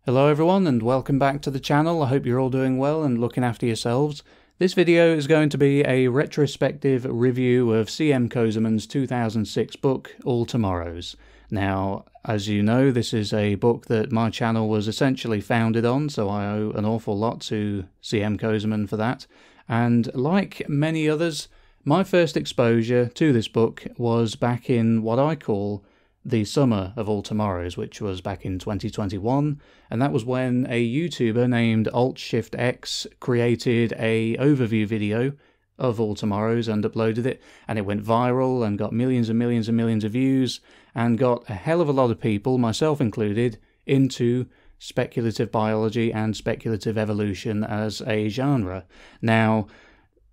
Hello everyone and welcome back to the channel. I hope you're all doing well and looking after yourselves. This video is going to be a retrospective review of C.M. Kozeman's 2006 book, All Tomorrows. Now, as you know, this is a book that my channel was essentially founded on, so I owe an awful lot to C.M. Kozeman for that. And like many others, my first exposure to this book was back in what I call the summer of All Tomorrows, which was back in 2021, and that was when a YouTuber named AltShiftX created a overview video of All Tomorrows and uploaded it, and it went viral and got millions and millions and millions of views and got a hell of a lot of people, myself included, into speculative biology and speculative evolution as a genre. Now,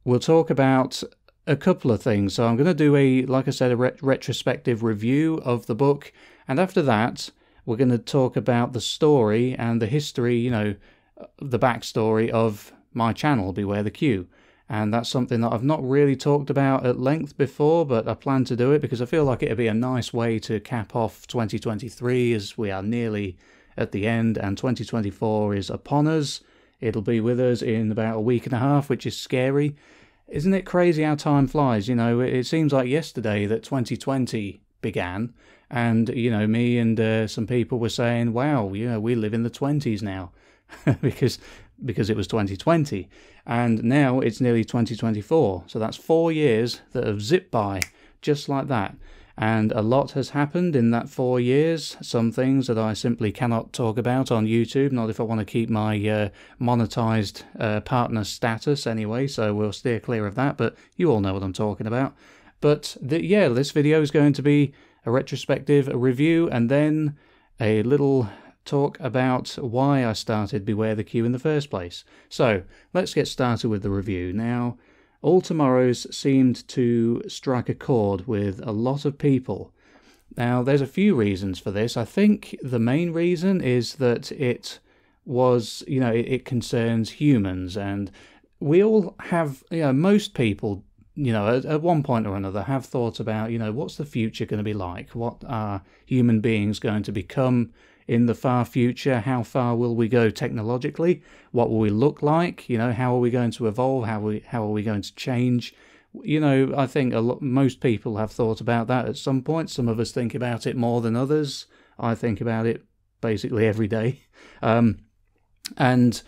we'll talk about a couple of things. So I'm going to do like I said, a retrospective review of the book, and after that we're going to talk about the story and the history, the backstory of my channel, Beware the Q. And that's something that I've not really talked about at length before, but I plan to do it because I feel like it'd be a nice way to cap off 2023 as we are nearly at the end and 2024 is upon us. It'll be with us in about a week and a half, which is scary. Isn't it crazy how time flies? It seems like yesterday that 2020 began, and, me and some people were saying, wow, we live in the 20s now, because it was 2020, and now it's nearly 2024, so that's 4 years that have zipped by, just like that. And a lot has happened in that 4 years, some things that I simply cannot talk about on YouTube, not if I want to keep my monetized partner status anyway, so we'll steer clear of that, but you all know what I'm talking about. But this video is going to be a retrospective, a review, and then a little talk about why I started Beware the Q in the first place. So, let's get started with the review. Now, All Tomorrows seemed to strike a chord with a lot of people. Now, there's a few reasons for this. I think the main reason is that it was, it concerns humans, and we all have, most people, at one point or another have thought about, what's the future going to be like? What are human beings going to become in the far future? How far will we go technologically? What will we look like? How are we going to evolve? How are we going to change? I think most people have thought about that at some point. Some of us think about it more than others. I think about it basically every day, and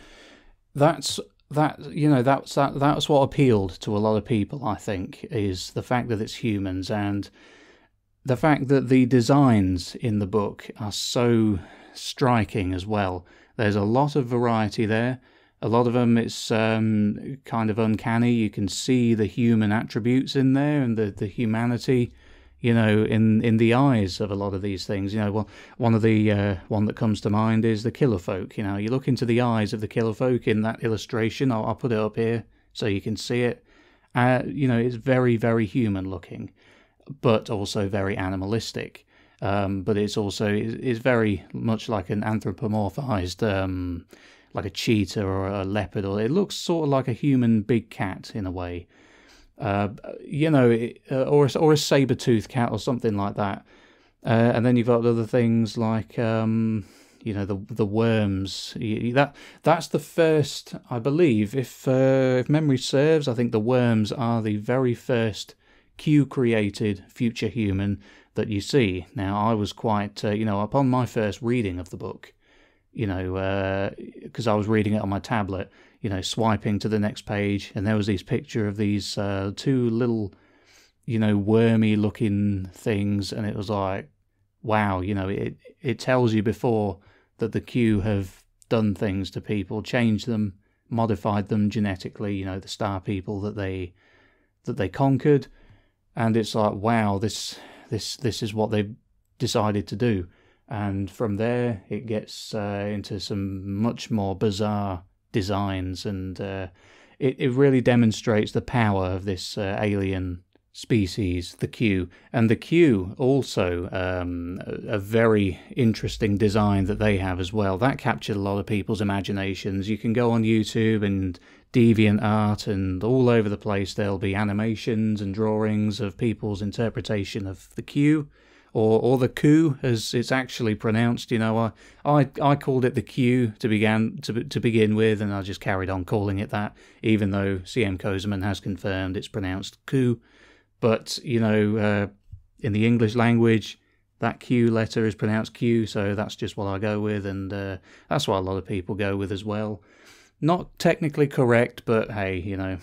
that's what appealed to a lot of people. I think is the fact that it's humans, and the fact that the designs in the book are so striking as well. There's a lot of variety there. A lot of them, it's kind of uncanny. You can see the human attributes in there and the humanity, in the eyes of a lot of these things. Well, one that comes to mind is the killer folk. You look into the eyes of the killer folk in that illustration. I'll put it up here so you can see it. It's very, very human looking, but also very animalistic. But it's very much like an anthropomorphized, like a cheetah or a leopard, or it looks sort of like a human big cat in a way, or a saber-toothed cat or something like that. And then you've got other things like, the worms. That's the first, I believe, if memory serves. I think the worms are the very first Q-created future human that you see. Now, I was quite, upon my first reading of the book, because I was reading it on my tablet, swiping to the next page, and there was this picture of these two little, wormy-looking things, and it was like, wow, it tells you before that the Q have done things to people, changed them, modified them genetically, the star people that they conquered. And it's like, wow, this is what they've decided to do. And from there, it gets into some much more bizarre designs, and it really demonstrates the power of this alien species, the Q. And the Q also, a very interesting design that they have as well. That captured a lot of people's imaginations. You can go on YouTube and DeviantArt, and all over the place there'll be animations and drawings of people's interpretation of the Q, or the Q as it's actually pronounced. You know, I called it the Q to begin with, and I just carried on calling it that, even though CM Kozeman has confirmed it's pronounced Q. But you know, in the English language, that Q letter is pronounced Q, so that's just what I go with, and that's what a lot of people go with as well. Not technically correct, but hey, you know.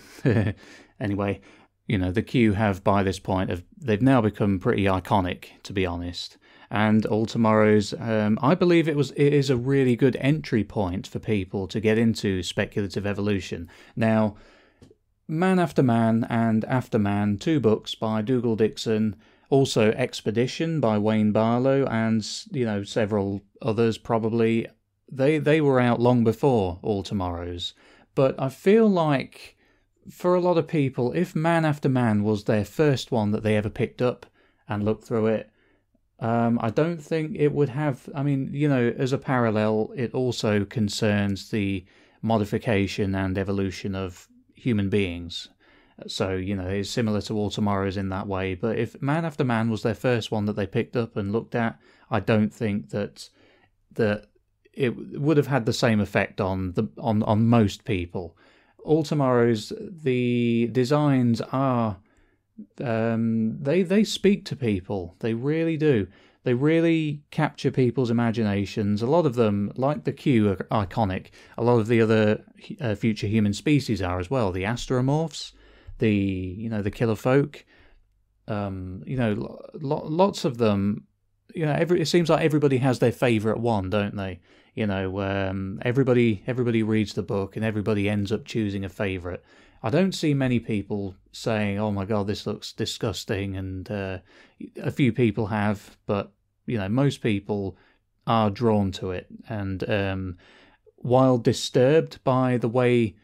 Anyway, you know, the Q have by this point, they've now become pretty iconic, to be honest. And All Tomorrows, I believe it is a really good entry point for people to get into speculative evolution. Now, Man After Man and After Man, 2 books by Dougal Dixon, also Expedition by Wayne Barlow, and, you know, several others probably. They were out long before All Tomorrows. But I feel like, for a lot of people, if Man After Man was their first one that they ever picked up and looked through it, I don't think it would have... I mean, you know, as a parallel, it also concerns the modification and evolution of human beings. So, you know, it's similar to All Tomorrows in that way. But if Man After Man was their first one that they picked up and looked at, I don't think that it would have had the same effect on most people. All Tomorrows, the designs are they speak to people. They really do. They really capture people's imaginations. A lot of them, like the Q, are iconic. A lot of the other future human species are as well. The Astromorphs, the Killer Folk, you know, lots of them. You know, it seems like everybody has their favourite one, don't they? You know, everybody reads the book and everybody ends up choosing a favourite. I don't see many people saying, "Oh my God, this looks disgusting," and a few people have, but you know, most people are drawn to it. And while disturbed by the way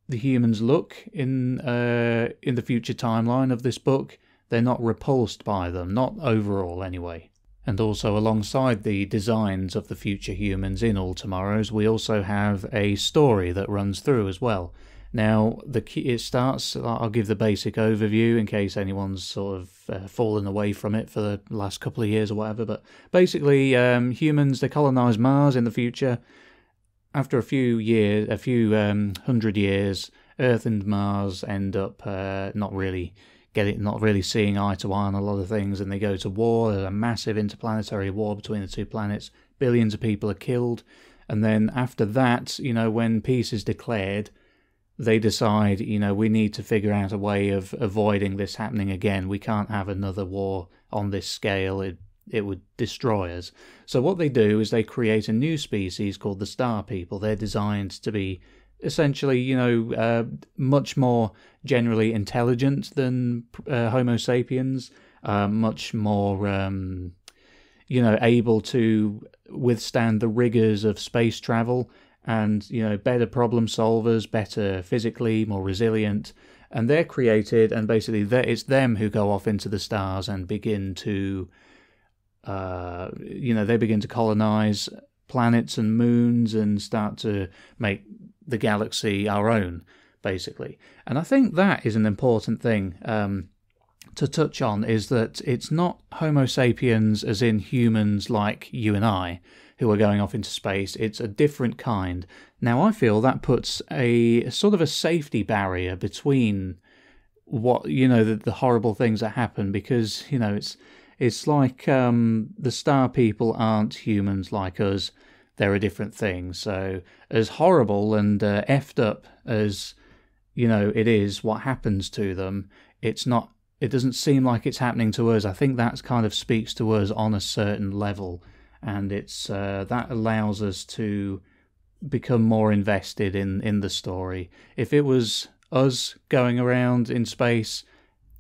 the humans look in the future timeline of this book, they're not repulsed by them, not overall anyway. And also, alongside the designs of the future humans in All Tomorrows, we also have a story that runs through as well. Now, it starts, I'll give the basic overview in case anyone's sort of fallen away from it for the last couple of years or whatever, but basically humans, they colonise Mars in the future. After a few hundred years, Earth and Mars end up not really seeing eye to eye on a lot of things, and they go to war. There's a massive interplanetary war between the two planets. Billions of people are killed, and then after that, you know, when peace is declared, they decide, you know, we need to figure out a way of avoiding this happening again. We can't have another war on this scale. It would destroy us. So what they do is they create a new species called the Star People. They're designed to be essentially, you know, much more generally intelligent than Homo sapiens, much more, you know, able to withstand the rigors of space travel, and, you know, better problem solvers, better physically, more resilient. And they're created, and basically it's them who go off into the stars and begin to, you know, they begin to colonize planets and moons and start to make the galaxy our own, basically. And I think that is an important thing to touch on, is that it's not Homo sapiens as in humans like you and I who are going off into space. It's a different kind. Now, I feel that puts a sort of a safety barrier between what, you know, the horrible things that happen, because, you know, it's like the Star People aren't humans like us. They're a different thing. So as horrible and effed up as, you know, it is what happens to them, it doesn't seem like it's happening to us. I think that kind of speaks to us on a certain level, and it's that allows us to become more invested in the story. If it was us going around in space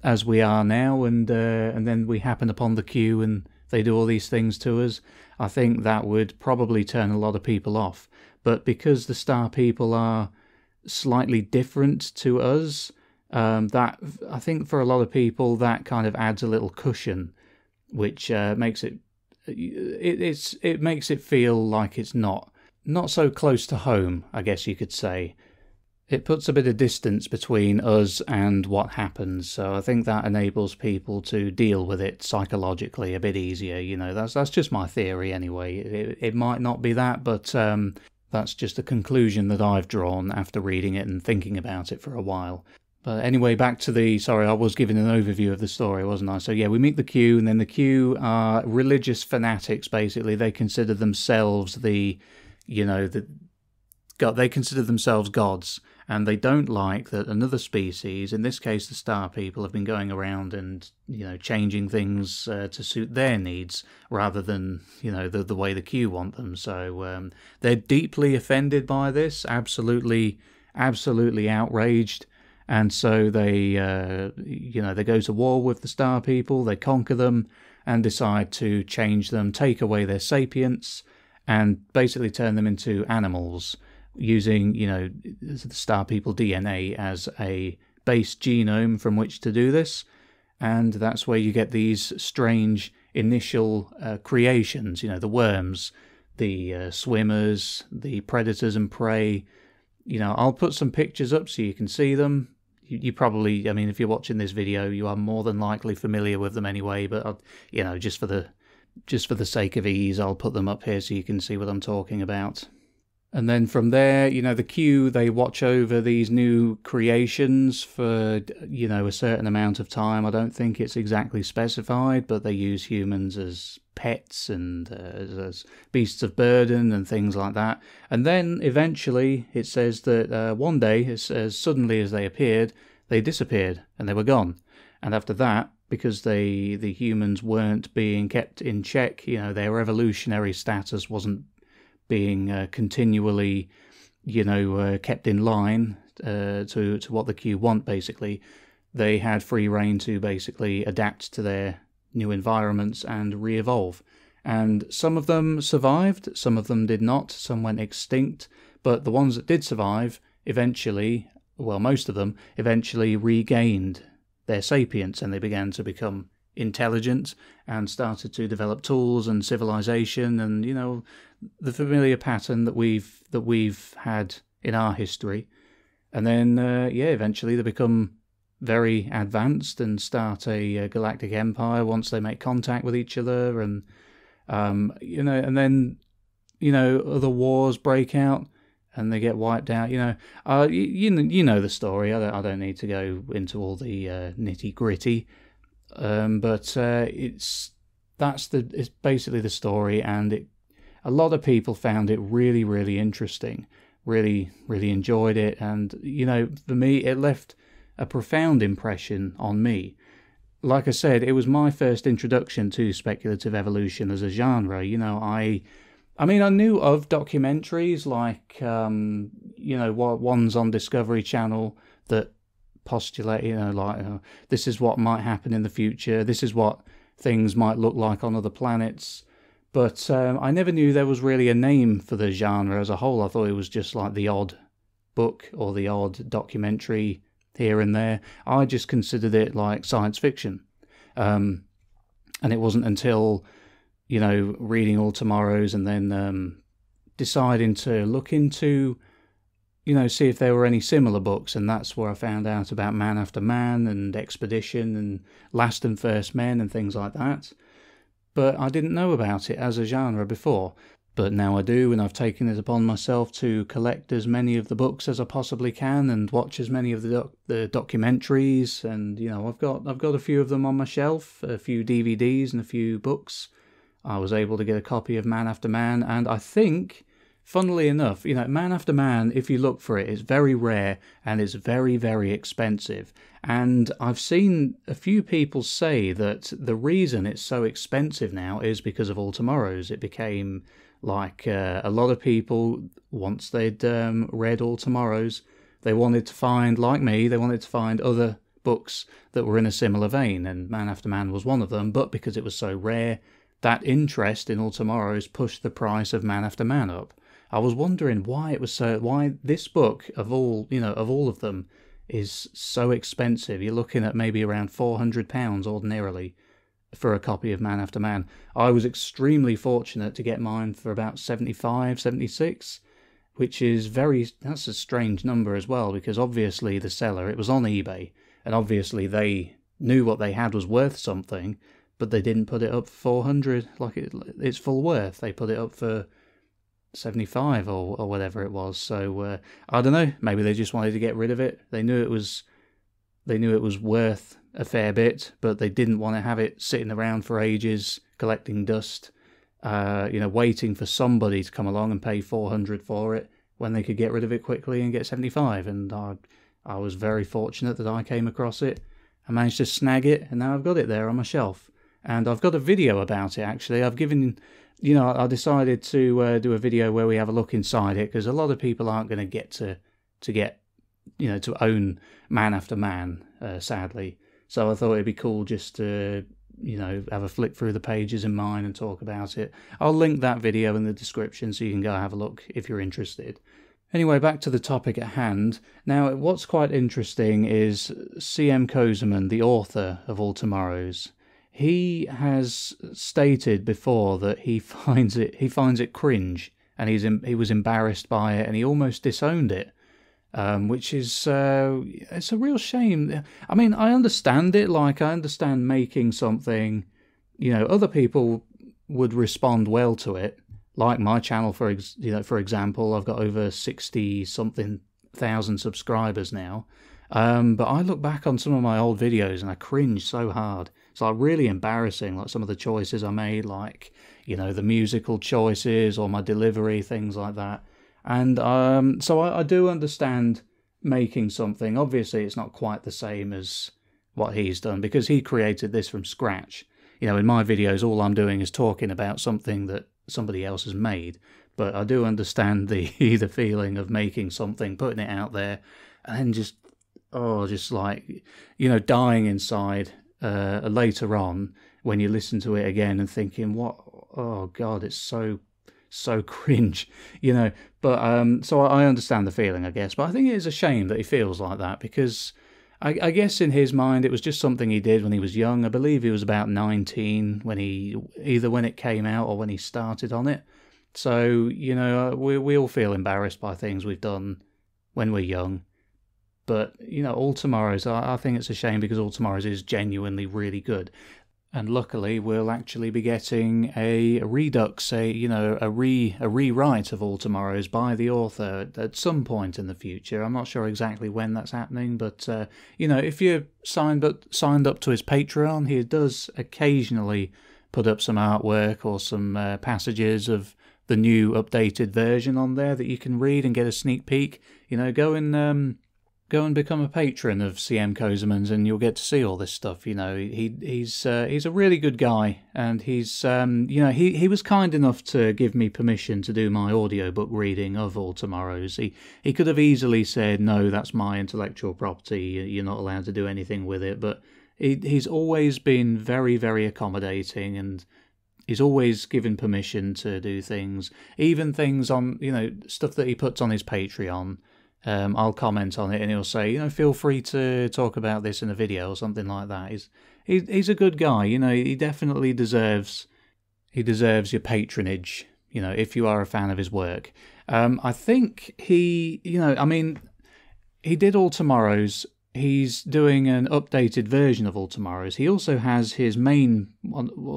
as we are now, and then we happen upon the Q and they do all these things to us, I think that would probably turn a lot of people off. But because the Star People are slightly different to us, that, I think for a lot of people, that kind of adds a little cushion, which makes it makes it feel like it's not so close to home, I guess you could say. It puts a bit of distance between us and what happens, so I think that enables people to deal with it psychologically a bit easier. You know, that's just my theory anyway. It might not be that, but that's just a conclusion that I've drawn after reading it and thinking about it for a while. But anyway, back to the... Sorry, I was giving an overview of the story, wasn't I? So yeah, we meet the Q, and then the Q are religious fanatics, basically. They consider themselves they consider themselves gods, and they don't like that another species, in this case the Star People, have been going around and, changing things to suit their needs rather than, the way the Q want them. So they're deeply offended by this, absolutely outraged. And so they go to war with the Star People, they conquer them, and decide to change them, take away their sapience, and basically turn them into animals, using, the Star People DNA as a base genome from which to do this. And that's where you get these strange initial creations, the worms, the swimmers, the predators and prey. I'll put some pictures up so you can see them. You probably, if you're watching this video, you are more than likely familiar with them anyway, but, just for the sake of ease, I'll put them up here so you can see what I'm talking about. And then from there, the Q, they watch over these new creations for, a certain amount of time. I don't think it's exactly specified, but they use humans as pets and as beasts of burden and things like that. And then eventually it says that one day, as suddenly as they appeared, they disappeared and they were gone. And after that, because the humans weren't being kept in check, their evolutionary status wasn't being continually, kept in line to what the Q want, basically. They had free rein to basically adapt to their new environments and re-evolve. And some of them survived, some of them did not, some went extinct, but the ones that did survive eventually, well, most of them, eventually regained their sapience, and they began to become intelligent and started to develop tools and civilization and, the familiar pattern that we've had in our history. And then, eventually they become very advanced and start a galactic empire once they make contact with each other, and and then other wars break out and they get wiped out. You know the story. I don't need to go into all the nitty gritty, but it's basically the story, and a lot of people found it really, really interesting. Really, really enjoyed it, and for me, it left a profound impression on me. Like I said, it was my first introduction to speculative evolution as a genre. I knew of documentaries like, ones on Discovery Channel that postulate, this is what might happen in the future, this is what things might look like on other planets. But I never knew there was really a name for the genre as a whole. I thought it was just like the odd book or the odd documentary here and there. I just considered it like science fiction. And it wasn't until, reading All Tomorrows and then deciding to look into, see if there were any similar books. And that's where I found out about Man After Man and Expedition and Last and First Men and things like that. But I didn't know about it as a genre before. But now I do, and I've taken it upon myself to collect as many of the books as I possibly can and watch as many of the documentaries. And I've got a few of them on my shelf, a few DVDs and a few books. I was able to get a copy of Man After Man, and I think, funnily enough, Man After Man, if you look for it, is very rare and it's very, very expensive. And I've seen a few people say that the reason it's so expensive now is because of All Tomorrows. It became like a lot of people, once they'd read All Tomorrows, they wanted to find, like me, they wanted to find other books that were in a similar vein, and Man After Man was one of them. But because it was so rare, that interest in All Tomorrows pushed the price of Man After Man up. I was wondering why this book of all of them is so expensive. You're looking at maybe around £400 ordinarily for a copy of Man After Man. I was extremely fortunate to get mine for about 75, 76, which is that's a strange number as well, because obviously the seller, it was on eBay, and obviously they knew what they had was worth something, but they didn't put it up for 400 like it's full worth. They put it up for 75 or whatever it was. So I don't know, maybe they just wanted to get rid of it. They knew it was worth a fair bit, but they didn't want to have it sitting around for ages collecting dust, waiting for somebody to come along and pay 400 for it when they could get rid of it quickly and get 75. And I was very fortunate that I came across it. I managed to snag it, and now I've got it there on my shelf. And I've got a video about it, actually. I decided to do a video where we have a look inside it, because a lot of people aren't going to get to own Man After Man, sadly. So I thought it'd be cool just to, have a flick through the pages in mine and talk about it. I'll link that video in the description so you can go have a look if you're interested. Anyway, back to the topic at hand. Now, what's quite interesting is C.M. Kozeman, the author of All Tomorrows. He has stated before that he finds it cringe, and he was embarrassed by it, and he almost disowned it, which is it's a real shame. I mean, I understand it. Like, I understand making something, other people would respond well to it. Like my channel, for example, I've got over 60-something thousand subscribers now. But I look back on some of my old videos and I cringe so hard. It's like really embarrassing, like some of the choices I made, like, the musical choices or my delivery, things like that. And so I do understand making something. Obviously, it's not quite the same as what he's done, because he created this from scratch. In my videos, all I'm doing is talking about something that somebody else has made. But I do understand the feeling of making something, putting it out there, and then just dying inside later on when you listen to it again and thinking, oh God, it's so cringe, But so I understand the feeling, I guess. But I think it is a shame that he feels like that, because I guess in his mind it was just something he did when he was young. I believe he was about 19 when when it came out or when he started on it. So, we all feel embarrassed by things we've done when we're young. But, All Tomorrows, I think it's a shame, because All Tomorrows is genuinely really good. And luckily, we'll actually be getting a redux, a rewrite of All Tomorrows by the author at some point in the future. I'm not sure exactly when that's happening, but, if you're signed up to his Patreon, he does occasionally put up some artwork or some passages of the new updated version on there that you can read and get a sneak peek. Go and become a patron of C.M. Kozeman's, and you'll get to see all this stuff. He's a really good guy, and he's he was kind enough to give me permission to do my audiobook reading of All Tomorrows. He could have easily said, no, that's my intellectual property, you're not allowed to do anything with it, but he's always been very, very accommodating, and he's always given permission to do things, even things on, stuff that he puts on his Patreon. I'll comment on it and he'll say, feel free to talk about this in a video or something like that. He's a good guy, he definitely deserves your patronage, if you are a fan of his work. I think he did All Tomorrows. He's doing an updated version of All Tomorrows. He also has his main,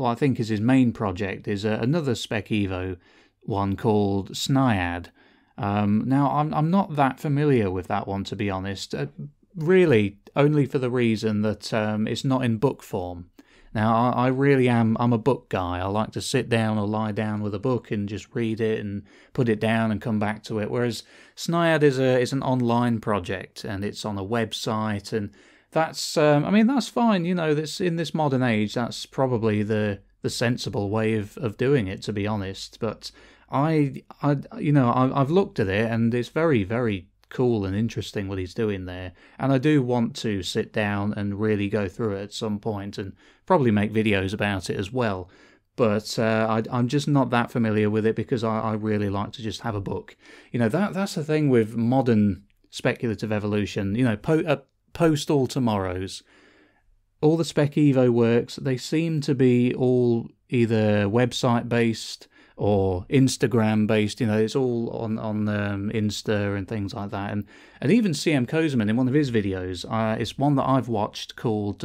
I think is his main project, is another Spec Evo one called Snyad. Now, I'm not that familiar with that one, to be honest, really only for the reason that it's not in book form. Now, I really am, I'm a book guy. I like to sit down or lie down with a book and just read it and put it down and come back to it, whereas Snyad is an online project, and it's on a website, and that's, that's fine, this, in this modern age, that's probably the sensible way of doing it, to be honest, but I've looked at it, and it's very, very cool and interesting what he's doing there, and I do want to sit down and really go through it at some point and probably make videos about it as well, but I'm just not that familiar with it, because I really like to just have a book. That's the thing with modern speculative evolution, post All Tomorrows, all the Spec Evo works, they seem to be all either website based or Instagram based. You know, it's all on Insta and things like that. And even CM Kozeman in one of his videos, it's one that I've watched called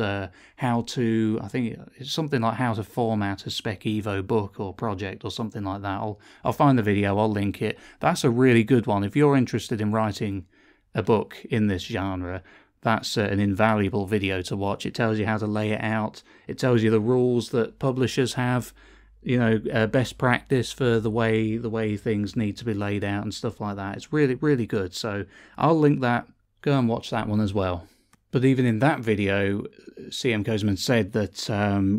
how to, I think it's something like how to format a Spec Evo book or project or something like that. I'll find the video, I'll link it. That's a really good one. If you're interested in writing a book in this genre, that's an invaluable video to watch. It tells you how to lay it out. It tells you the rules that publishers have, you know, best practice for the way things need to be laid out and stuff like that. It's really, really good. So I'll link that. Go and watch that one as well. But even in that video, CM Kozeman said that,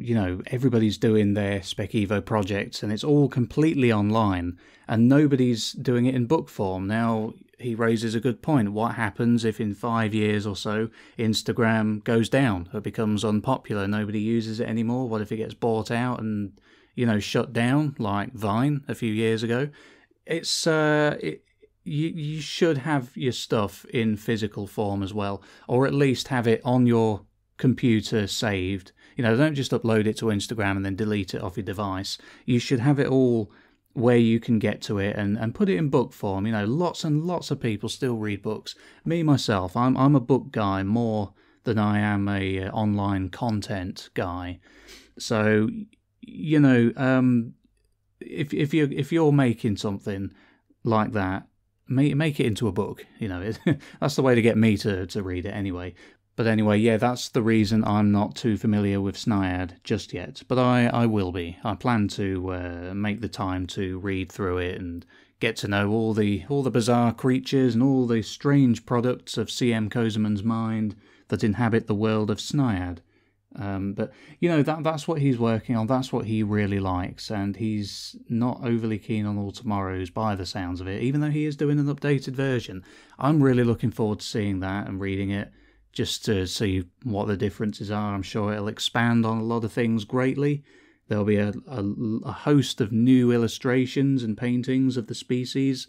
you know, everybody's doing their Spec Evo projects and it's all completely online and nobody's doing it in book form. Now, he raises a good point. What happens if in 5 years or so Instagram goes down or becomes unpopular? Nobody uses it anymore. What if it gets bought out and, you know, shut down like Vine a few years ago? It's you should have your stuff in physical form as well, or at least have it on your computer saved. You know, don't just upload it to Instagram and then delete it off your device. You should have it all where you can get to it and put it in book form. You know, lots and lots of people still read books. Me, myself, I'm a book guy more than I am a online content guy. So, you know, if you're making something like that, make it into a book. You know, that's the way to get me to read it anyway. But anyway, yeah, that's the reason I'm not too familiar with Sniad just yet. But I will be. I plan to make the time to read through it and get to know all the bizarre creatures and all the strange products of CM Kozeman's mind that inhabit the world of Sniad. But, you know, that's what he's working on, that's what he really likes, and he's not overly keen on All Tomorrows by the sounds of it, even though he is doing an updated version. I'm really looking forward to seeing that and reading it, just to see what the differences are. I'm sure it'll expand on a lot of things greatly. There'll be a host of new illustrations and paintings of the species.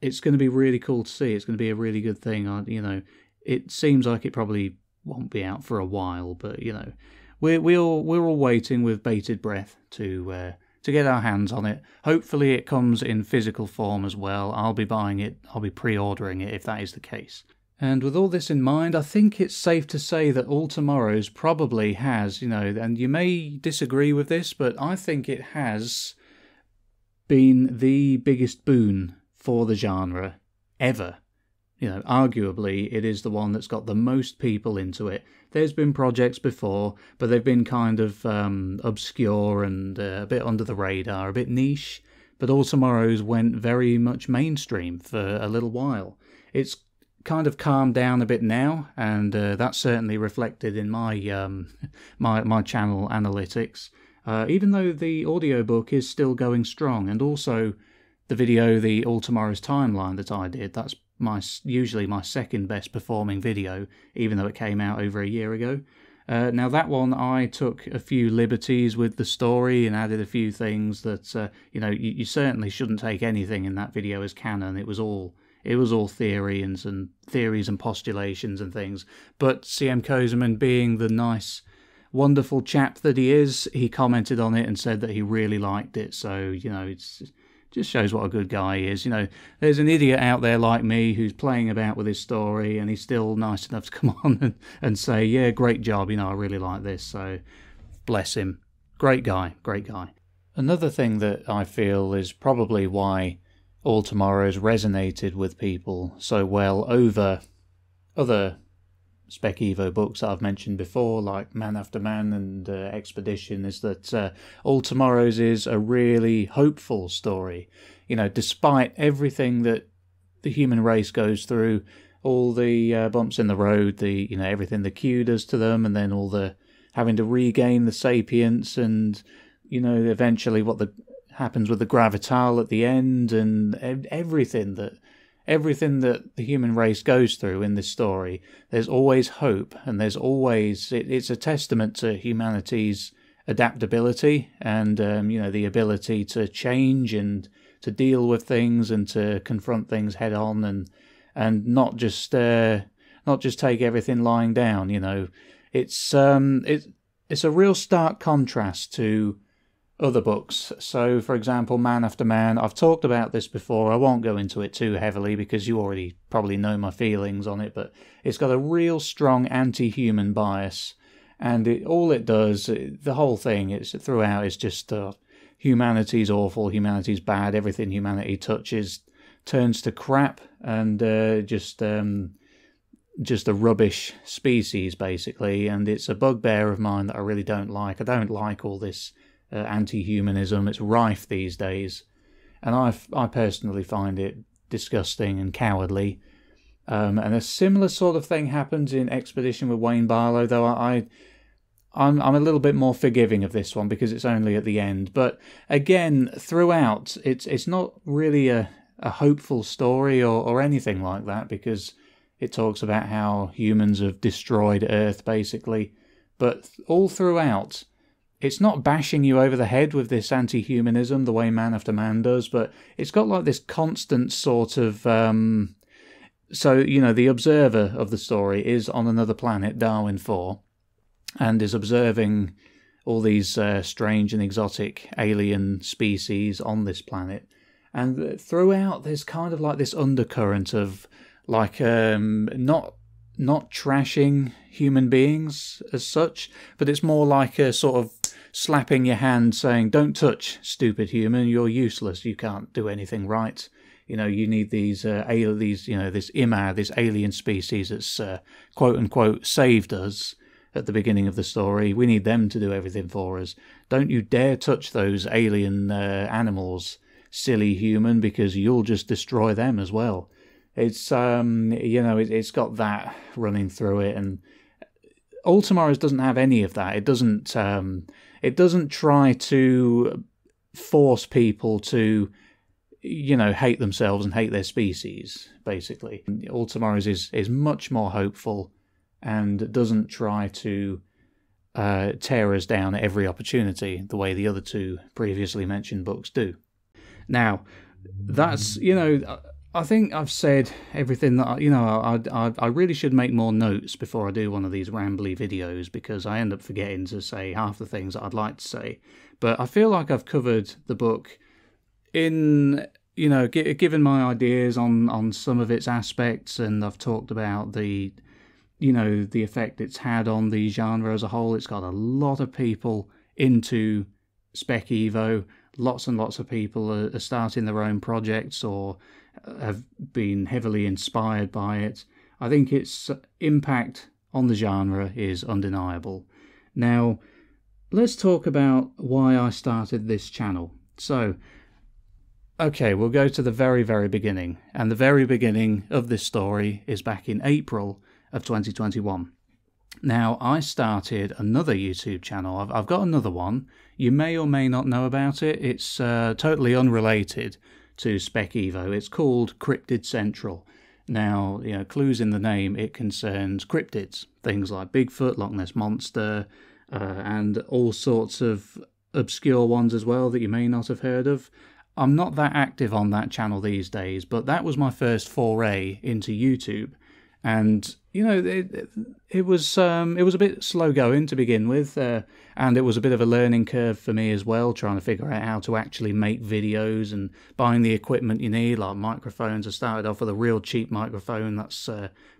It's going to be really cool to see. It's going to be a really good thing. You know, it seems like it probably won't be out for a while, but you know, we're all waiting with bated breath to get our hands on it. Hopefully, it comes in physical form as well. I'll be buying it. I'll be pre-ordering it if that is the case. And with all this in mind, I think it's safe to say that All Tomorrows probably has, you know, and you may disagree with this, but I think it has been the biggest boon for the genre ever. You know, arguably, it is the one that's got the most people into it. There's been projects before, but they've been kind of obscure and a bit under the radar, a bit niche. But All Tomorrows went very much mainstream for a little while. It's kind of calmed down a bit now, and that's certainly reflected in my my channel analytics. Even though the audiobook is still going strong, and also the video, the All Tomorrows timeline that I did, that's usually my second best performing video, even though it came out over a year ago. Now that one, I took a few liberties with the story and added a few things that you know, you certainly shouldn't take anything in that video as canon. It was all theories and postulations and things. But CM Kozeman, being the nice, wonderful chap that he is, he commented on it and said that he really liked it. So, you know, it's just shows what a good guy he is. You know, there's an idiot out there like me who's playing about with his story, and he's still nice enough to come on and say, yeah, great job, you know, I really like this. So, bless him. Great guy, great guy. Another thing that I feel is probably why All Tomorrows resonated with people so well over other Spec Evo books that I've mentioned before, like Man After Man and Expedition, is that All Tomorrows is a really hopeful story. You know, despite everything that the human race goes through, all the bumps in the road, you know, everything the Q does to them, and then all the having to regain the sapience, and you know, eventually what happens with the gravital at the end, and everything that the human race goes through in this story, there's always hope, and there's always, it's a testament to humanity's adaptability and, you know, the ability to change and to deal with things and to confront things head on, and not just take everything lying down. You know, it's a real stark contrast to other books. So, for example, Man After Man. I've talked about this before. I won't go into it too heavily because you already probably know my feelings on it, but it's got a real strong anti-human bias. And all it does, the whole thing, it's throughout, is just humanity's awful, humanity's bad, everything humanity touches turns to crap, and just a rubbish species, basically. And it's a bugbear of mine that I really don't like. I don't like all this anti-humanism. It's rife these days, and I personally find it disgusting and cowardly. And a similar sort of thing happens in Expedition with Wayne Barlow, though I'm a little bit more forgiving of this one because it's only at the end. But again, throughout, it's not really a hopeful story or anything like that, because it talks about how humans have destroyed Earth, basically. But all throughout, it's not bashing you over the head with this anti-humanism the way Man After Man does, but it's got like this constant sort of... So, the observer of the story is on another planet, Darwin 4, and is observing all these strange and exotic alien species on this planet. And throughout, there's kind of like this undercurrent of like not trashing human beings as such, but it's more like a sort of slapping your hand saying, "Don't touch, stupid human, you're useless, you can't do anything right. You need these this Imad, this alien species that's quote unquote saved us at the beginning of the story. We need them to do everything for us. Don't you dare touch those alien animals, silly human, because you'll just destroy them as well." It's it's got that running through it, and All Tomorrows doesn't have any of that. It doesn't try to force people to hate themselves and hate their species, basically. All Tomorrows is much more hopeful and doesn't try to tear us down at every opportunity the way the other two previously mentioned books do. Now, that's, I think I've said everything that, I really should make more notes before I do one of these rambly videos, because I end up forgetting to say half the things that I'd like to say. But I feel like I've covered the book in, given my ideas on some of its aspects, and I've talked about the effect it's had on the genre as a whole. It's got a lot of people into Spec Evo. Lots and lots of people are starting their own projects or have been heavily inspired by it. I think its impact on the genre is undeniable. Now, let's talk about why I started this channel. So, okay, we'll go to the very, very beginning. And the very beginning of this story is back in April of 2021. Now, I started another YouTube channel. I've got another one. You may or may not know about it. It's totally unrelated to Spec Evo. It's called Cryptid Central. Now, clues in the name, it concerns cryptids. Things like Bigfoot, Loch Ness Monster, and all sorts of obscure ones as well that you may not have heard of. I'm not that active on that channel these days, but that was my first foray into YouTube. And it was a bit slow going to begin with, and it was a bit of a learning curve for me as well, trying to figure out how to actually make videos and buying the equipment you need, like microphones. I started off with a real cheap microphone. That's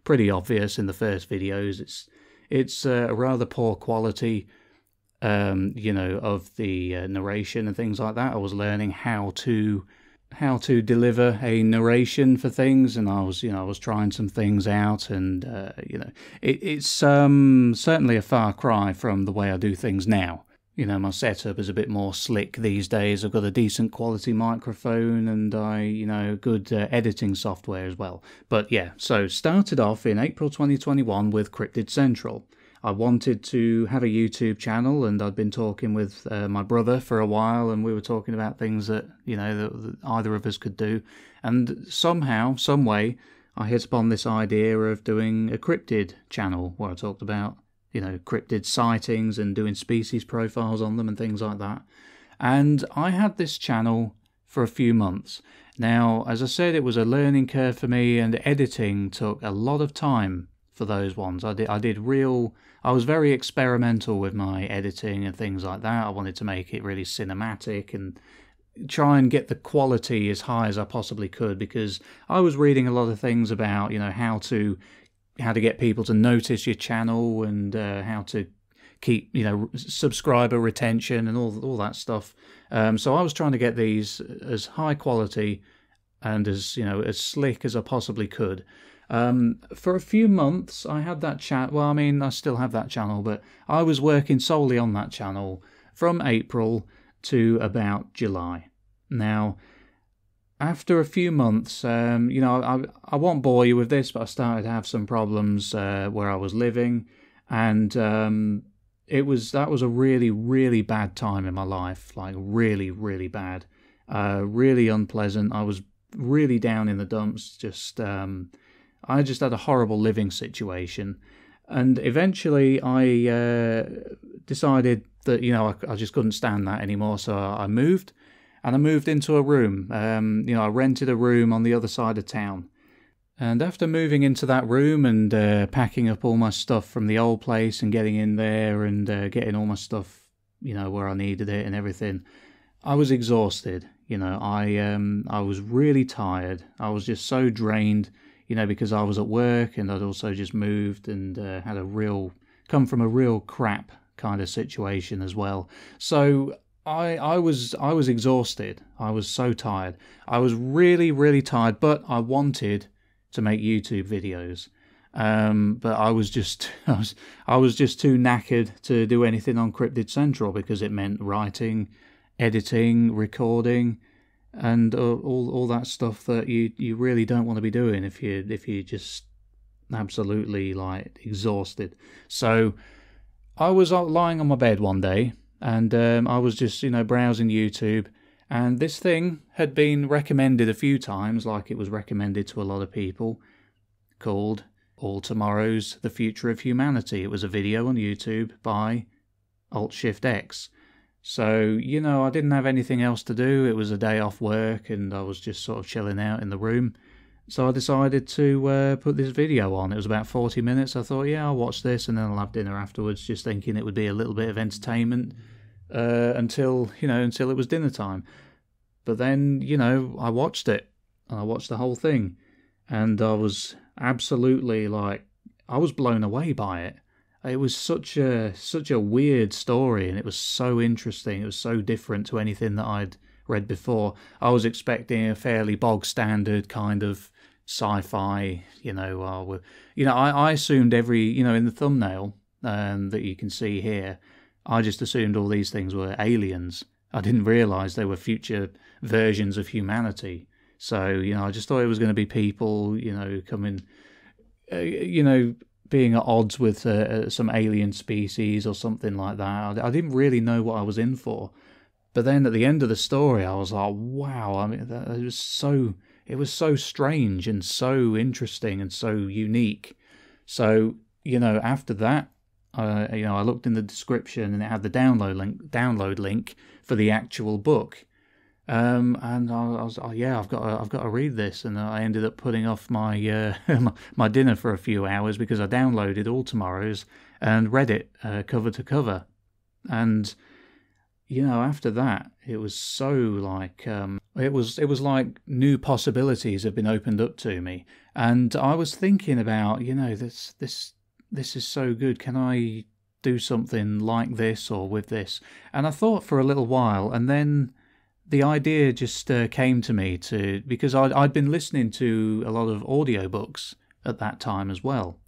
pretty obvious in the first videos. It's a rather poor quality, of the narration and things like that. I was learning how to deliver a narration for things, and I was trying some things out, and it's certainly a far cry from the way I do things now. My setup is a bit more slick these days. I've got a decent quality microphone, and good editing software as well. But yeah, so started off in April 2021 with Cryptid Central. I wanted to have a YouTube channel, and I'd been talking with my brother for a while, and we were talking about things that, that either of us could do. And somehow, some way, I hit upon this idea of doing a cryptid channel where I talked about, cryptid sightings and doing species profiles on them and things like that. And I had this channel for a few months. Now, as I said, it was a learning curve for me, and editing took a lot of time for those ones. I was very experimental with my editing and things like that. I wanted to make it really cinematic and try and get the quality as high as I possibly could, because I was reading a lot of things about, how to get people to notice your channel, and how to keep, subscriber retention and all that stuff. So I was trying to get these as high quality and as slick as I possibly could. For a few months I had that well, I mean, I still have that channel, but I was working solely on that channel from April to about July. Now, after a few months, I won't bore you with this, but I started to have some problems where I was living, and that was a really, really bad time in my life, like really, really bad, really unpleasant. I was really down in the dumps. I just had a horrible living situation, and eventually I decided that I just couldn't stand that anymore. So I moved, and I moved into a room. I rented a room on the other side of town. And after moving into that room and packing up all my stuff from the old place and getting in there and getting all my stuff, where I needed it and everything, I was exhausted. I was really tired. I was just so drained, because I was at work and I'd also just moved and had come from a real crap kind of situation as well. So I was exhausted. I was so tired. I was really, really tired, but I wanted to make YouTube videos. But I was just too knackered to do anything on Cryptid Central, because it meant writing, editing, recording, and all that stuff that you really don't want to be doing if you're just absolutely like exhausted. So I was lying on my bed one day, and I was just browsing YouTube, and this thing had been recommended a few times, like it was recommended to a lot of people, called All Tomorrow's The Future of Humanity. It was a video on YouTube by Alt-Shift-X. So, I didn't have anything else to do. It was a day off work, and I was just sort of chilling out in the room. So I decided to put this video on. It was about 40 minutes. I thought, yeah, I'll watch this, and then I'll have dinner afterwards, just thinking it would be a little bit of entertainment until it was dinner time. But then, I watched it, and I watched the whole thing, and I was absolutely I was blown away by it. It was such a weird story, and it was so interesting. It was so different to anything that I'd read before. I was expecting a fairly bog standard kind of sci-fi, I assumed every, in the thumbnail that you can see here, I just assumed all these things were aliens. I didn't realise they were future versions of humanity. So, I just thought it was going to be people, coming, being at odds with some alien species or something like that. I didn't really know what I was in for. But then at the end of the story, I was like, wow, I mean, it was so strange and so interesting and so unique. So, after that, I looked in the description, and it had the download link for the actual book. And I was, oh yeah, I've got to read this, and I ended up putting off my my dinner for a few hours, because I downloaded All Tomorrow's and read it cover to cover. And after that, it was so it was like new possibilities have been opened up to me, and I was thinking about this is so good. Can I do something like this or with this? And I thought for a little while, and then the idea just came to me because I'd been listening to a lot of audiobooks at that time as well.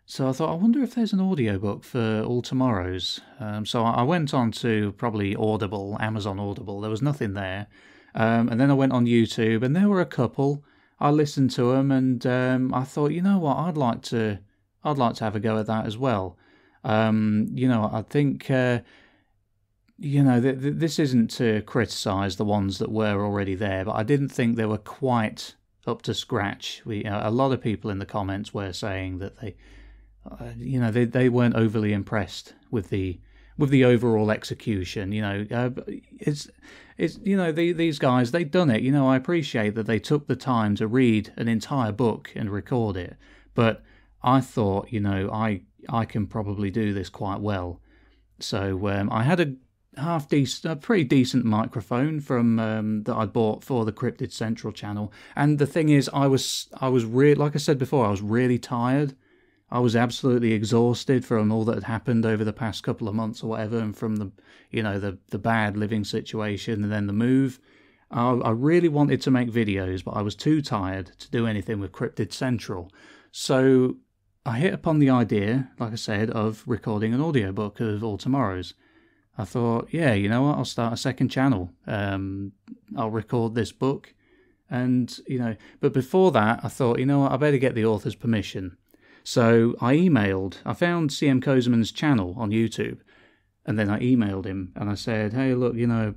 So I thought, I wonder if there's an audiobook for All Tomorrow's. So I went on to probably Audible, Amazon Audible. There was nothing there. And then I went on YouTube, and there were a couple. I listened to them, and I thought, you know what, I'd like to have a go at that as well. I think this isn't to criticise the ones that were already there, but I didn't think they were quite up to scratch. A lot of people in the comments were saying that they weren't overly impressed with the overall execution. These guys, they'd done it. I appreciate that they took the time to read an entire book and record it, but I thought, you know, I can probably do this quite well. So I had a pretty decent microphone from that I bought for the Cryptid Central channel. And the thing is, I was really, like I said before, I was really tired. I was absolutely exhausted from all that had happened over the past couple of months or whatever, and from the, you know, the bad living situation and then the move. I really wanted to make videos, but I was too tired to do anything with Cryptid Central. So I hit upon the idea, like I said, of recording an audiobook of All Tomorrows. I thought, yeah, you know what, I'll start a second channel. I'll record this book. And, you know, but before that, I thought, you know what, I better get the author's permission. So I found CM Kozeman's channel on YouTube, and then I emailed him and I said, hey, look, you know,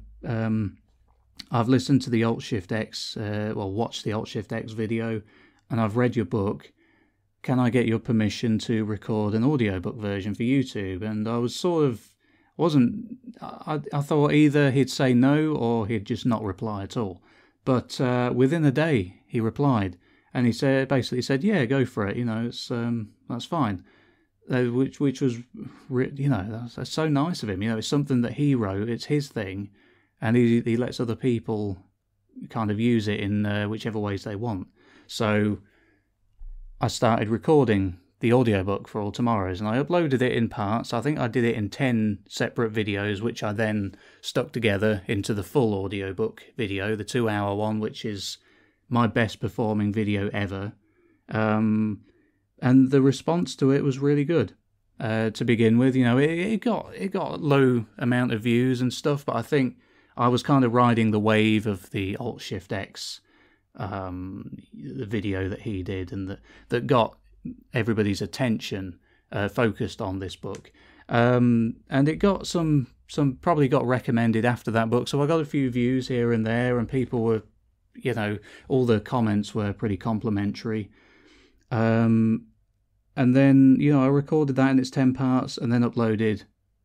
I've listened to the Alt-Shift-X, watched the Alt-Shift-X video, and I've read your book. Can I get your permission to record an audiobook version for YouTube? And I was sort of, I thought either he'd say no or he'd just not reply at all. But within a day, he replied. And he basically said, yeah, go for it. You know, that's fine. Which was, you know, that's so nice of him. You know, it's something that he wrote. It's his thing. And he lets other people kind of use it in whichever ways they want. So I started recording the audiobook for All Tomorrows, and I uploaded it in parts. I think I did it in 10 separate videos, which I then stuck together into the full audiobook video, the 2-hour one, which is my best performing video ever. And the response to it was really good. To begin with, you know, it got low amount of views and stuff, but I think I was kind of riding the wave of the Alt-Shift-X the video that he did, and that got everybody's attention focused on this book. And it got some probably got recommended after that book, so I got a few views here and there, and people were, you know, all the comments were pretty complimentary. And then, you know, I recorded that in its 10 parts and then uploaded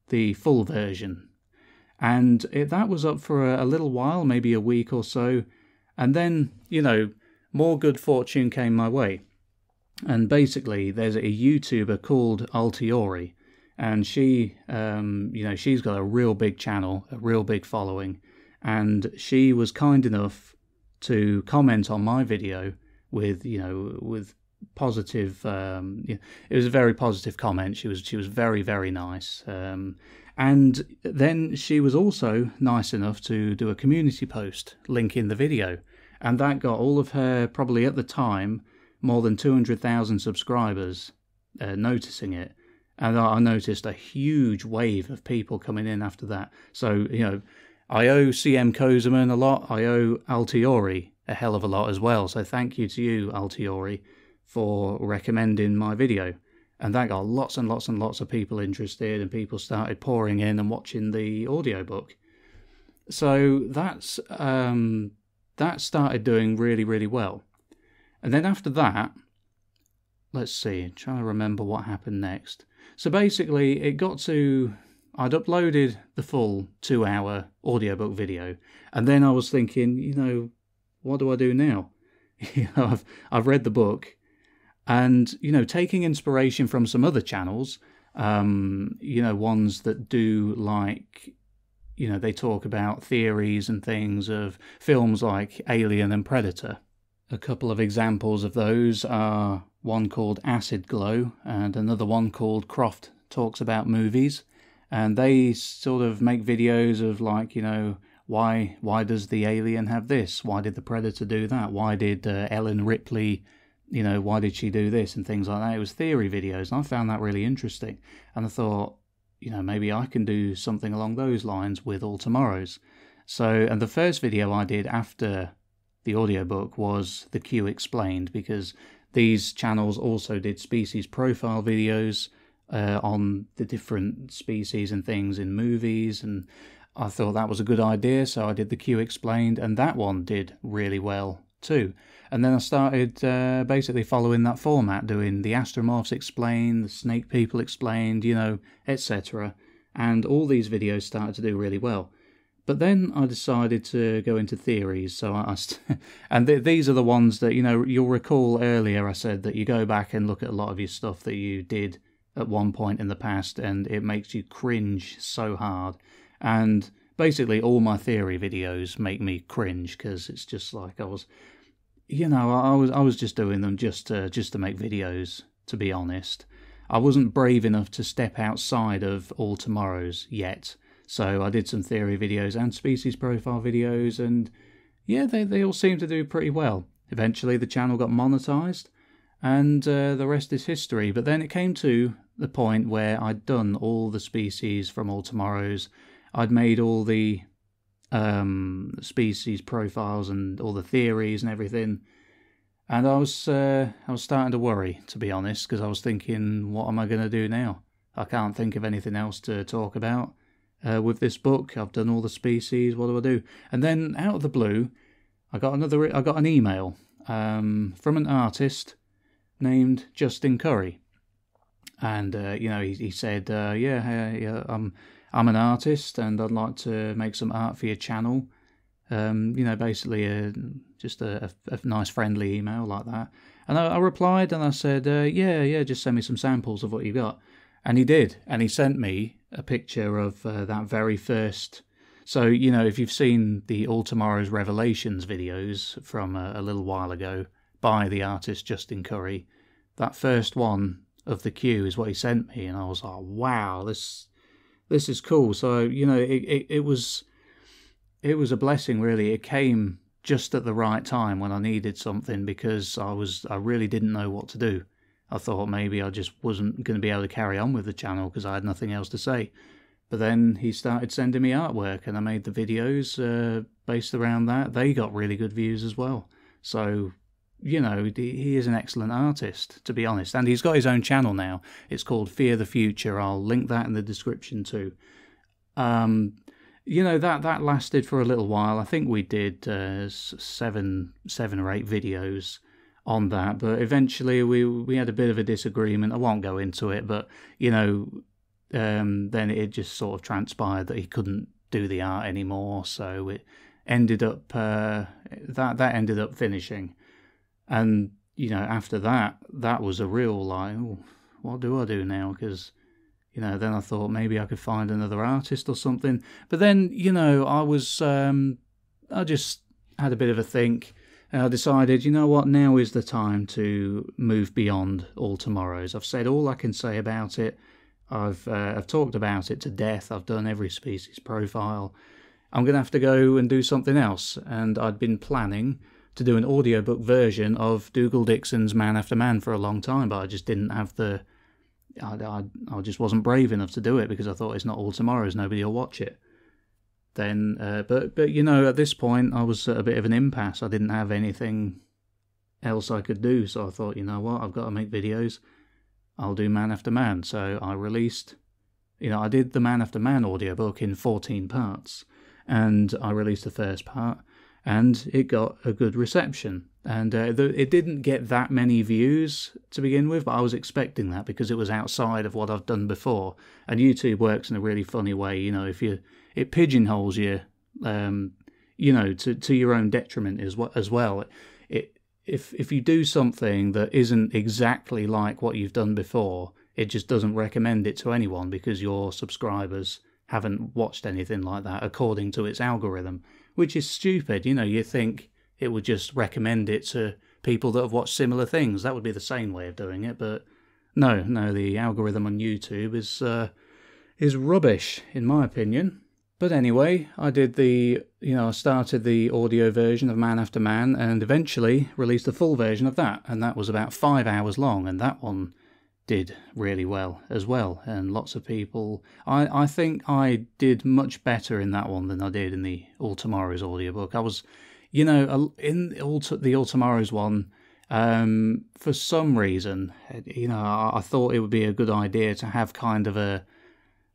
the full version. And that was up for a little while, maybe a week or so. And then, you know, more good fortune came my way. And basically, there's a YouTuber called Altiori. And she, you know, she's got a real big channel, a real big following. And she was kind enough to comment on my video with, you know, with positive, it was a very positive comment. She was very, very nice. And then she was also nice enough to do a community post linking the video. And that got all of her, probably at the time, more than 200,000 subscribers noticing it. And I noticed a huge wave of people coming in after that. So, you know, I owe CM Kozeman a lot. I owe Altiori a hell of a lot as well. So thank you to you, Altiori, for recommending my video. And that got lots and lots and lots of people interested, and people started pouring in and watching the audiobook. So that started doing really, really well. And then after that, let's see, I'm trying to remember what happened next. So basically, it got to, I'd uploaded the full 2-hour audiobook video, and then I was thinking, you know, what do I do now? You know, I've read the book. And, you know, taking inspiration from some other channels, you know, ones that do, like, you know, they talk about theories and things of films like Alien and Predator. A couple of examples of those are one called Acid Glow and another one called Croft Talks About Movies. And they sort of make videos of, like, you know, why does the alien have this? Why did the Predator do that? Why did Ellen Ripley, you know, why did she do this and things like that? It was theory videos, and I found that really interesting. And I thought, you know, maybe I can do something along those lines with All Tomorrows. So, and the first video I did after the audiobook was the Q Explained, because these channels also did species profile videos on the different species and things in movies, and I thought that was a good idea, so I did the Q Explained, and that one did really well too. And then I started basically following that format, doing the Astromorphs Explained, the Snake People Explained, you know, etc. And all these videos started to do really well. But then I decided to go into theories, so and these are the ones that, you know, you'll recall earlier I said that you go back and look at a lot of your stuff that you did at one point in the past, and it makes you cringe so hard. And basically all my theory videos make me cringe, because it's just like I was just doing them just to make videos, to be honest. I wasn't brave enough to step outside of All Tomorrows yet. So I did some theory videos and species profile videos, and yeah, they all seemed to do pretty well. Eventually the channel got monetized, and the rest is history. But then it came to the point where I'd done all the species from All Tomorrows. I'd made all the species profiles and all the theories and everything. And I was starting to worry, to be honest, because I was thinking, what am I going to do now? I can't think of anything else to talk about. With this book, I've done all the species. What do I do? And then out of the blue, I got an email from an artist named Justin Curry, and he said, I'm an artist and I'd like to make some art for your channel. Basically just a nice friendly email like that. And I replied and I said, just send me some samples of what you got. And he did, and he sent me a picture of that very first. So, you know, if you've seen the All Tomorrow's Revelations videos from a little while ago by the artist Justin Curry, that first one of the queue is what he sent me, and I was like, wow, this is cool. So, you know, it was a blessing, really. It came just at the right time when I needed something, because I really didn't know what to do. I thought maybe I just wasn't going to be able to carry on with the channel because I had nothing else to say. But then he started sending me artwork, and I made the videos based around that. They got really good views as well. So, you know, he is an excellent artist, to be honest. And he's got his own channel now. It's called Fear the Future. I'll link that in the description too. You know, that lasted for a little while. I think we did 7 or 8 videos on that, but eventually we had a bit of a disagreement. I won't go into it, but you know, then it just sort of transpired that he couldn't do the art anymore, so it ended up that ended up finishing. And you know, after that was a real like, oh, what do I do now? Because you know, then I thought maybe I could find another artist or something. But then, you know, I just had a bit of a think. And I decided, you know what, now is the time to move beyond All Tomorrows. I've said all I can say about it. I've talked about it to death. I've done every species profile. I'm going to have to go and do something else. And I'd been planning to do an audiobook version of Dougal Dixon's Man After Man for a long time, but I just didn't have the... I just wasn't brave enough to do it, because I thought it's not All Tomorrows, nobody will watch it. Then, but you know, at this point I was at a bit of an impasse. I didn't have anything else I could do, so I thought, you know what, I've got to make videos. I'll do Man After Man. So I released, you know, I did the Man After Man audiobook in 14 parts, and I released the first part, and it got a good reception. And it didn't get that many views to begin with, but I was expecting that because it was outside of what I've done before. And YouTube works in a really funny way, you know, it pigeonholes you, you know, to your own detriment as well. If you do something that isn't exactly like what you've done before, it just doesn't recommend it to anyone because your subscribers haven't watched anything like that according to its algorithm, which is stupid. You know, you think it would just recommend it to people that have watched similar things. That would be the sane way of doing it, but no, the algorithm on YouTube is rubbish, in my opinion. But anyway, I started the audio version of Man After Man, and eventually released a full version of that, and that was about 5 hours long, and that one did really well as well, and lots of people... I think I did much better in that one than I did in the All Tomorrows audiobook. I was... You know, in the All Tomorrows one, for some reason, you know, I thought it would be a good idea to have kind of a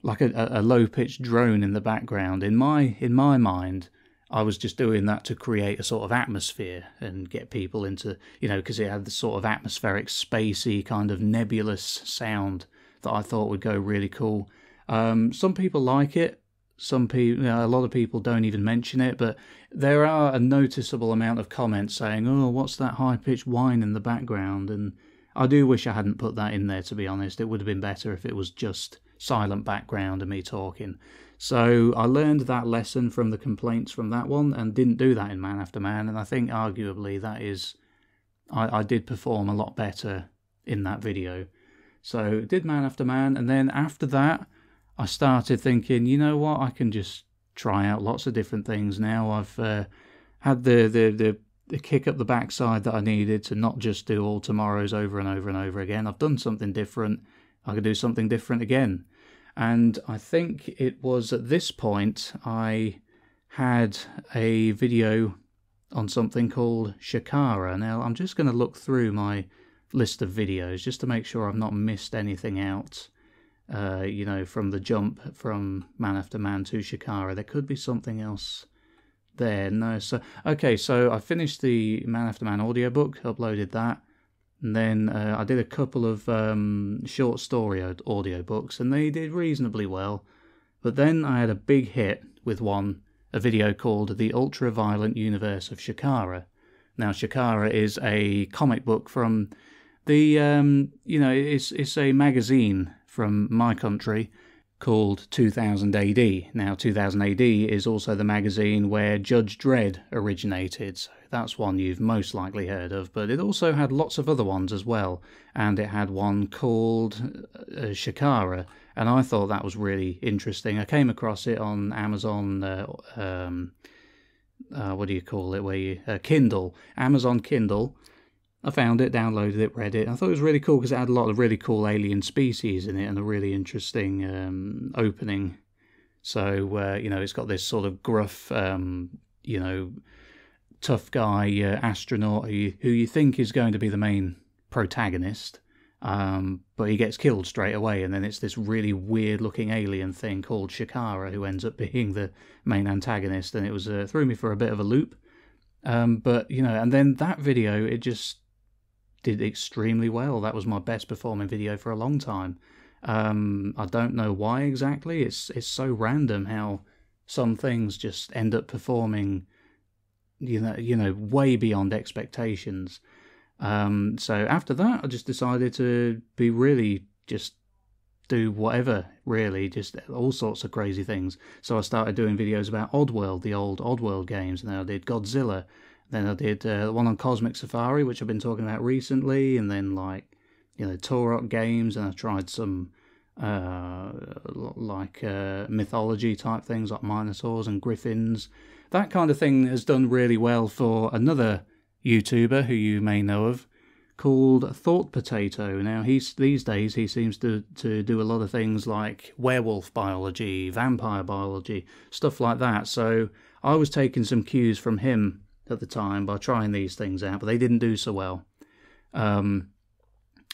low-pitched drone in the background. In my mind, I was just doing that to create a sort of atmosphere and get people into, you know, because it had the sort of atmospheric, spacey, kind of nebulous sound that I thought would go really cool. Some people like it. some people, a lot of people don't even mention it, but there are a noticeable amount of comments saying, "Oh, what's that high-pitched whine in the background?" And I do wish I hadn't put that in there, to be honest. It would have been better if it was just silent background and me talking. So I learned that lesson from the complaints from that one and didn't do that in Man After Man, and I think arguably that is, I did perform a lot better in that video. So did Man After Man, and then after that I started thinking, you know what, I can just try out lots of different things now. I've had the kick up the backside that I needed to not just do all tomorrows over and over and over again. I've done something different. I could do something different again. And I think it was at this point I had a video on something called Shakara. Now I'm just going to look through my list of videos just to make sure I've not missed anything out. You know, from the jump from Man After Man to Shakara. There could be something else there. No, so okay, so I finished the Man After Man audiobook, uploaded that, and then I did a couple of short story audiobooks, and they did reasonably well. But then I had a big hit with a video called The Ultra-Violent Universe of Shakara. Now, Shakara is a comic book from the, you know, it's a magazine from my country called 2000 AD. Now, 2000 AD is also the magazine where Judge Dredd originated, so that's one you've most likely heard of, but it also had lots of other ones as well, and it had one called Shakara, and I thought that was really interesting. I came across it on Amazon, what do you call it, where you, Kindle, Amazon Kindle. I found it, downloaded it, read it. I thought it was really cool because it had a lot of really cool alien species in it and a really interesting opening. So, you know, it's got this sort of gruff, you know, tough guy astronaut who you think is going to be the main protagonist, but he gets killed straight away, and then it's this really weird-looking alien thing called Shakara who ends up being the main antagonist, and it was threw me for a bit of a loop. But, you know, and then that video, it just did extremely well. That was my best performing video for a long time. I don't know why exactly. It's so random how some things just end up performing, you know, way beyond expectations. So after that, I just decided to be really just do whatever, really, just all sorts of crazy things. So I started doing videos about Oddworld, the old Oddworld games, and then I did Godzilla. Then I did one on Cosmic Safari, which I've been talking about recently, and then, like, you know, Turok games, and I tried some mythology type things like Minotaurs and Griffins. That kind of thing has done really well for another YouTuber who you may know of, called Thought Potato. Now, these days he seems to do a lot of things like werewolf biology, vampire biology, stuff like that. So I was taking some cues from him at the time by trying these things out, but they didn't do so well. And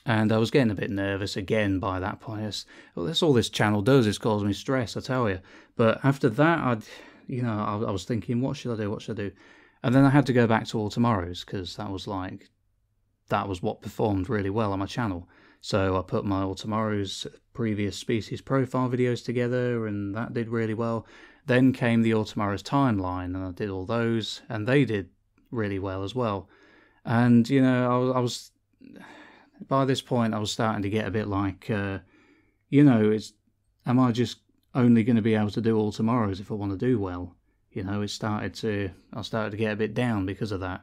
I was getting a bit nervous again by that point. Well, that's all this channel does, is cause me stress, I tell you. But after that, I was thinking, what should I do? What should I do? And then I had to go back to All Tomorrows, because that was what performed really well on my channel. So I put my All Tomorrows previous species profile videos together, and that did really well. Then came the All Tomorrows timeline, and I did all those, and they did really well as well. And, you know, I was by this point, I was starting to get a bit like, you know, am I just only going to be able to do All Tomorrows if I want to do well? You know, I started to get a bit down because of that.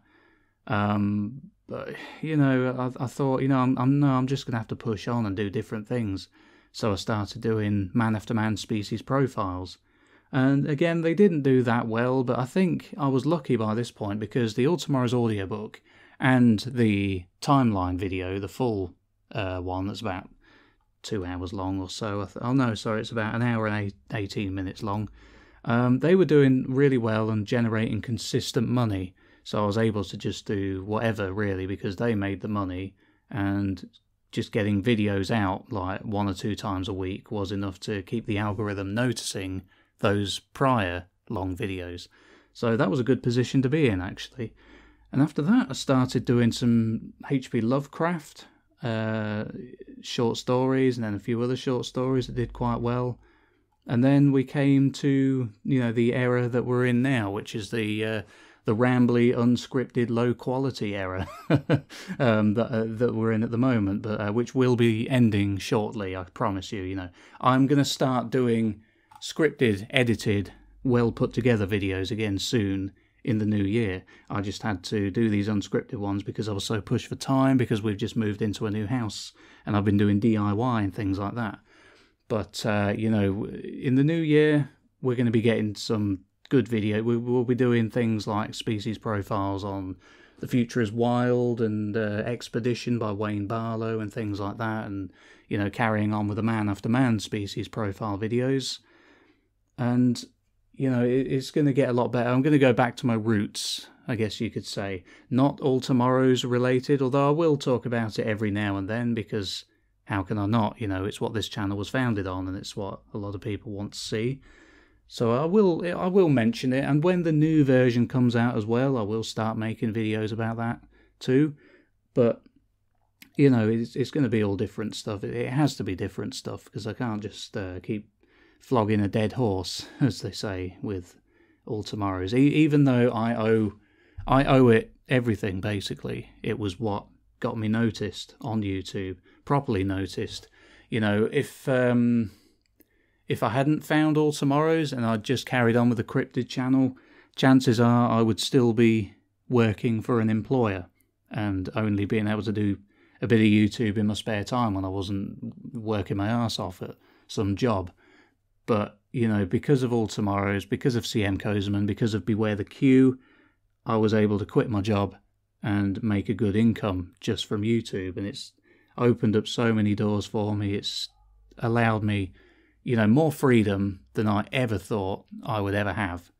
But, you know, I thought, you know, I'm just going to have to push on and do different things. So I started doing Man After Man species profiles. And again, they didn't do that well, but I think I was lucky by this point, because the All Tomorrow's audiobook and the timeline video, the full one that's about 2 hours long or so. Oh no, sorry, it's about 1 hour and 18 minutes long. They were doing really well and generating consistent money. So I was able to just do whatever, really, because they made the money, and just getting videos out like 1 or 2 times a week was enough to keep the algorithm noticing those prior long videos. So that was a good position to be in, actually. And after that, I started doing some H.P. Lovecraft short stories, and then a few other short stories that did quite well. And then we came to, the era that we're in now, which is the rambly, unscripted, low-quality era that we're in at the moment, but which will be ending shortly, I promise you. I'm going to start doing scripted, edited, well-put-together videos again soon in the new year. I just had to do these unscripted ones because I was so pushed for time, because we've just moved into a new house, and I've been doing DIY and things like that. But, in the new year, we're going to be getting some good video. We'll be doing things like species profiles on The Future is Wild and Expedition by Wayne Barlow and things like that, and, carrying on with the Man After Man species profile videos. And, it's going to get a lot better. I'm going to go back to my roots, I guess you could say. Not all tomorrows related, although I will talk about it every now and then, because how can I not? It's what this channel was founded on, and it's what a lot of people want to see. So I will mention it, and when the new version comes out as well, I will start making videos about that too. But, it's going to be all different stuff. It has to be different stuff, because I can't just keep flogging a dead horse, as they say, with all tomorrows. Even though I owe it everything, basically. It was what got me noticed on YouTube, properly noticed. If I hadn't found All Tomorrows and I'd just carried on with the cryptid channel, chances are I would still be working for an employer and only being able to do a bit of YouTube in my spare time when I wasn't working my arse off at some job. But, because of All Tomorrows, because of CM Kozeman, because of Beware the Q, I was able to quit my job and make a good income just from YouTube, and it's opened up so many doors for me. It's allowed me, more freedom than I ever thought I would ever have.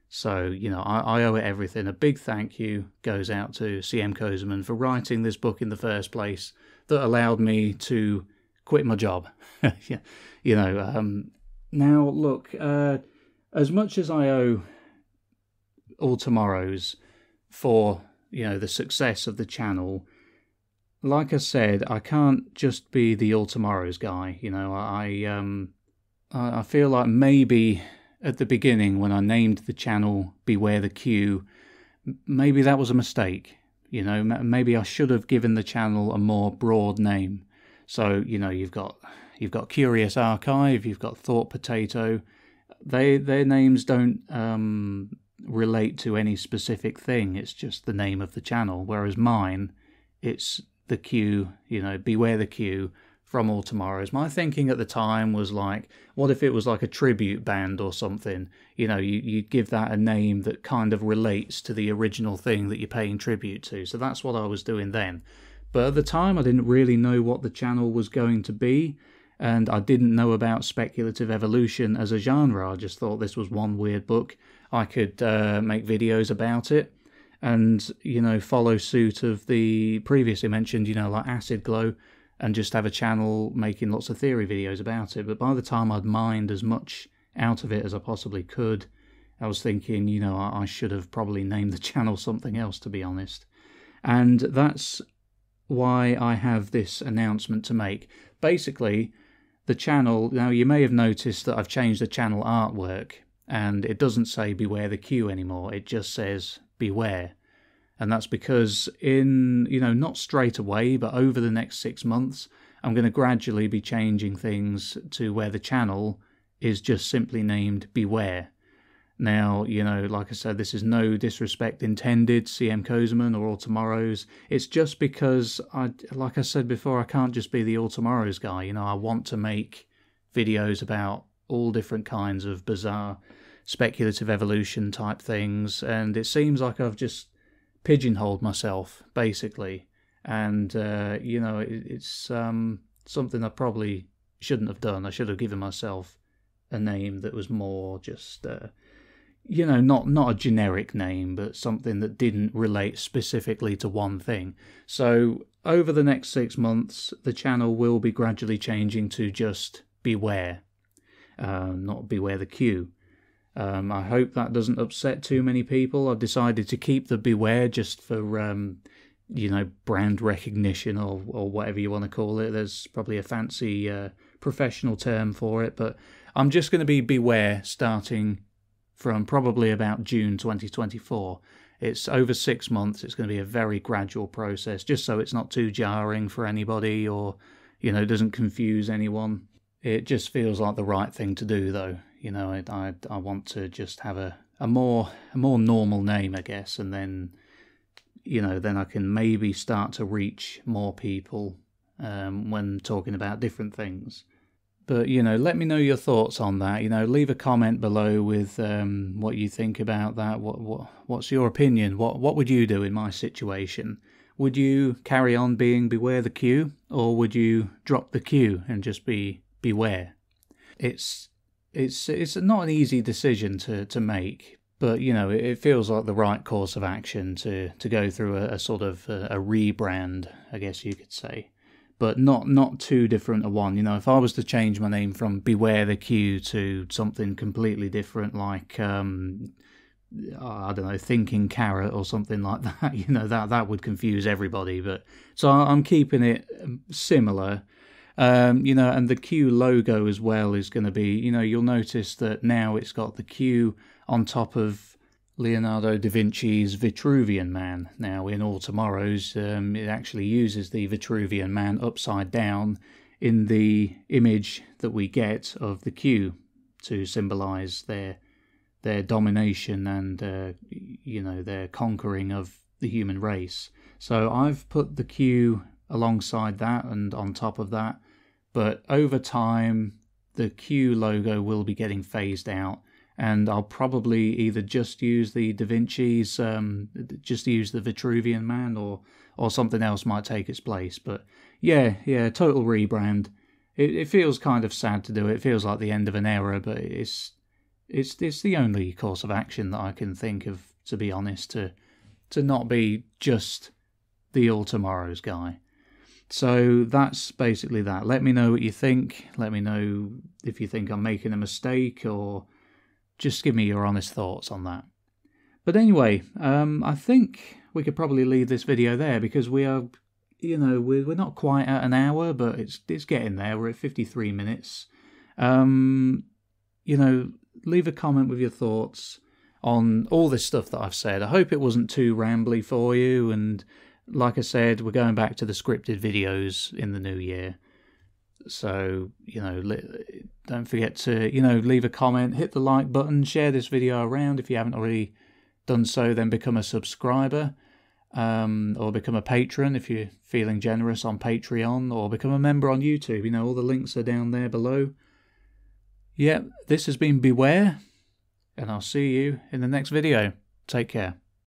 So, I owe it everything. A big thank you goes out to CM Kozeman for writing this book in the first place that allowed me to quit my job. Now, look, as much as I owe All Tomorrows for the success of the channel, like I said, I can't just be the All Tomorrows guy. I feel like maybe at the beginning when I named the channel Beware the Q, maybe that was a mistake. Maybe I should have given the channel a more broad name. So, you've got Curious Archive, you've got Thought Potato. Their names don't relate to any specific thing. It's just the name of the channel, whereas mine, it's the Q, Beware the Q from All Tomorrows. My thinking at the time was like, what if it was like a tribute band or something? You'd give that a name that kind of relates to the original thing that you're paying tribute to. So that's what I was doing then. But at the time, I didn't really know what the channel was going to be, and I didn't know about speculative evolution as a genre. I just thought this was one weird book. I could make videos about it and, follow suit of the previously mentioned, like Acid Glow, and just have a channel making lots of theory videos about it. But by the time I'd mined as much out of it as I possibly could, I was thinking, I should have probably named the channel something else, to be honest. And that's why I have this announcement to make. Basically, the channel, now you may have noticed that I've changed the channel artwork, and it doesn't say Beware the Q anymore, it just says Beware. And that's because not straight away, but over the next 6 months, I'm going to gradually be changing things to where the channel is just simply named Beware. Now, like I said, this is no disrespect intended, CM Kozeman or All Tomorrows. It's just because, like I said before, I can't just be the All Tomorrows guy. I want to make videos about all different kinds of bizarre speculative evolution type things, and it seems like I've just pigeonholed myself, basically. And, it's something I probably shouldn't have done. I should have given myself a name that was more just... not a generic name, but something that didn't relate specifically to one thing. So over the next 6 months, the channel will be gradually changing to just Beware, not Beware the Q. I hope that doesn't upset too many people. I've decided to keep the Beware just for, brand recognition or whatever you want to call it. There's probably a fancy professional term for it, but I'm just going to be beware starting from probably about June 2024. It's over 6 months. It's going to be a very gradual process, just so it's not too jarring for anybody or, you know, doesn't confuse anyone. It just feels like the right thing to do, though. You know, I want to just have a more normal name, I guess, and then, you know, then I can maybe start to reach more people when talking about different things. But, you know, let me know your thoughts on that. You know, leave a comment below with what you think about that. What's your opinion? What would you do in my situation? Would you carry on being Beware the Q, or would you drop the Q and just be Beware? It's not an easy decision to make, but, you know, it feels like the right course of action to go through a sort of a rebrand, I guess you could say. But not too different a one. You know, if I was to change my name from Beware the Q to something completely different, like I don't know, Thinking Carrot or something like that, you know, that would confuse everybody. But so I'm keeping it similar. You know, and the Q logo as well is going to be, you know, you'll notice that now it's got the Q on top of Leonardo da Vinci's Vitruvian Man. Now, in All Tomorrows, it actually uses the Vitruvian Man upside down in the image that we get of the Q to symbolise their domination and, you know, their conquering of the human race. So I've put the Q alongside that and on top of that, but over time, the Q logo will be getting phased out. And I'll probably either just use the Da Vinci's, just use the Vitruvian Man, or something else might take its place. But yeah, total rebrand. It feels kind of sad to do it. It feels like the end of an era, but it's the only course of action that I can think of, to be honest, to not be just the All Tomorrows guy. So that's basically that. Let me know what you think. Let me know if you think I'm making a mistake, or just give me your honest thoughts on that. But anyway, I think we could probably leave this video there, because we are, you know, we're not quite at an hour, but it's getting there. We're at 53 minutes. You know, leave a comment with your thoughts on all this stuff that I've said. I hope it wasn't too rambly for you, and like I said, we're going back to the scripted videos in the new year. So, you know, don't forget to, you know, leave a comment, hit the like button, share this video around. If you haven't already done so, then become a subscriber, or become a patron if you're feeling generous on Patreon, or become a member on YouTube. You know, all the links are down there below. Yeah, this has been Beware, and I'll see you in the next video. Take care.